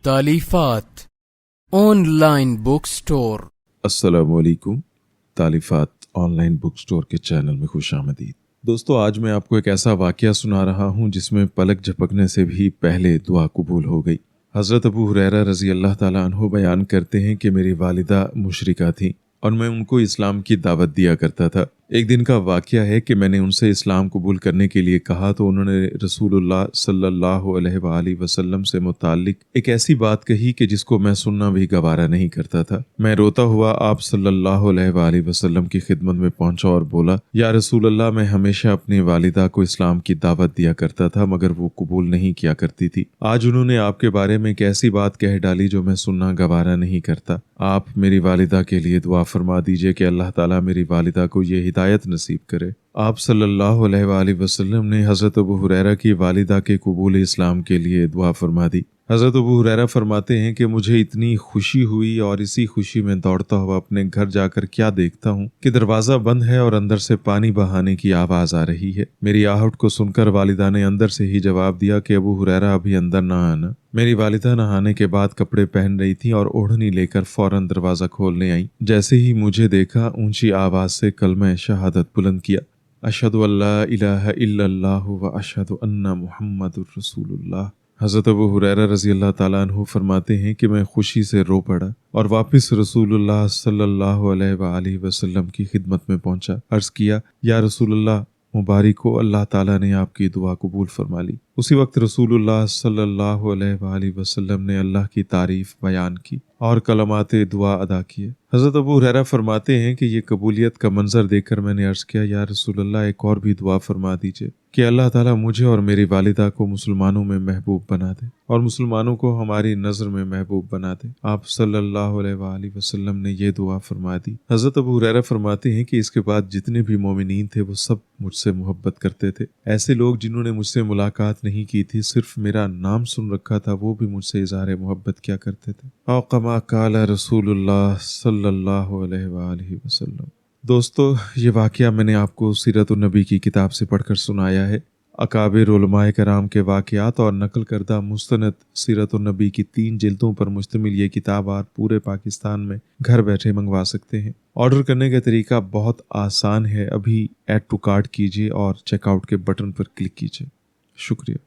तालीफात online book store. अस्सलामुअलैकुम। तालीफात online book store के channel में खुशामदीद। दोस्तों, आज मैं आपको एक ऐसा वाक़या सुना रहा हूँ जिसमें पलक झपकने से भी पहले दुआ कबूल हो गई। हज़रत अबू हुरैरा रज़ी अल्लाह ताला अन्हु बयान करते हैं कि मेरी वालिदा मुशरिका थी और मैं उनको इस्लाम की दावत दिया करता था। एक दिन का वाक़या है कि मैंने उनसे इस्लाम कबूल करने के लिए कहा तो उन्होंने रसूलुल्लाह सल्लल्लाहु अलैहि वसल्लम से मुताल्लिक एक ऐसी बात कही कि जिसको मैं सुनना भी गवारा नहीं करता था। मैं रोता हुआ आप सल्लल्लाहु अलैहि वसल्लम की खिदमत में पहुंचा और बोला, या रसूलल्लाह, मैं हमेशा अपनी वालिदा को इस्लाम की दावत दिया करता था मगर वो कबूल नहीं किया करती थी। आज उन्होंने आपके बारे में एक ऐसी बात कह डाली जो मैं सुनना गवारा नहीं करता। आप मेरी वालिदा के लिए दुआ फरमा दीजिए कि अल्लाह ताला मेरी वालिदा को ये हिदायत नसीब करे। आप सल्लल्लाहु अलैहि वसल्लम ने हज़रत अबू हुरैरा की वालिदा के कबूल इस्लाम के लिए दुआ फरमा दी। हज़रत अबू हुरैरा फरमाते हैं कि मुझे इतनी खुशी हुई और इसी खुशी में दौड़ता हुआ अपने घर जाकर क्या देखता हूँ कि दरवाज़ा बंद है और अंदर से पानी बहाने की आवाज़ आ रही है। मेरी आहट को सुनकर वालिदा ने अंदर से ही जवाब दिया कि अबू हुरैरा अभी अंदर ना आना। मेरी वालिदा नहाने के बाद कपड़े पहन रही थी और ओढ़नी लेकर फौरन दरवाज़ा खोलने आई। जैसे ही मुझे देखा, ऊंची आवाज़ से कलमा शहादत बुलंद किया, अशहदु अल्ला इलाहा इल्लल्लाह व अशहदु अन्ना मुहम्मदुर रसूलुल्लाह। हज़रत अबू हुरैरा रज़ी अल्लाह ताला अन्हु फरमाते हैं कि मैं खुशी से रो पड़ा और वापस रसूलुल्लाह सल्लल्लाहु अलैहि वसल्लम की खिदमत में पहुंचा। अर्ज़ किया, या रसूलुल्लाह, मुबारक हो, अल्लाह ताला ने आपकी दुआ कबूल फरमा ली। उसी वक्त रसूलुल्लाह सल्लल्लाहु अलैहि वसल्लम ने अल्लाह की तारीफ बयान की और कलमाते दुआ अदा किए। हज़रत अबू हुरैरा फरमाते हैं कि ये कबूलियत का मंजर देखकर मैंने अर्ज़ किया, या रसूलुल्लाह, एक और भी दुआ फरमा दीजिए कि अल्लाह ताला मुझे और मेरी वालिदा को मुसलमानों में महबूब बना दे और मुसलमानों को हमारी नज़र में महबूब बना दे। आप सल्लल्लाहु अलैहि वसल्लम ने ये दुआ फरमा दी। हज़रत अबू हुरैरा फरमाते हैं कि इसके बाद जितने भी मोमिनीन थे वो सब मुझसे मोहब्बत करते थे। ऐसे लोग जिन्होंने मुझसे मुलाकात नहीं की थी, सिर्फ मेरा नाम सुन रखा था, वो भी मुझसे इज़हार मोहब्बत क्या करते थे। औ कमा काला रसूलुल्लाह सल्लल्लाहु अलैहि वसल्लम। दोस्तों, ये वाक़या मैंने आपको सीरत नबी की किताब से पढ़कर सुनाया है। अकाबिर उलमाए कराम के वाक़यात और नकल करदा मुस्तनद सीरत नबी की 3 जिल्दों पर मुश्तमिल ये किताब आप पूरे पाकिस्तान में घर बैठे मंगवा सकते हैं। ऑर्डर करने का तरीका बहुत आसान है। अभी ऐड टू कार्ट कीजिए और चेकआउट के बटन पर क्लिक कीजिए। शुक्रिया।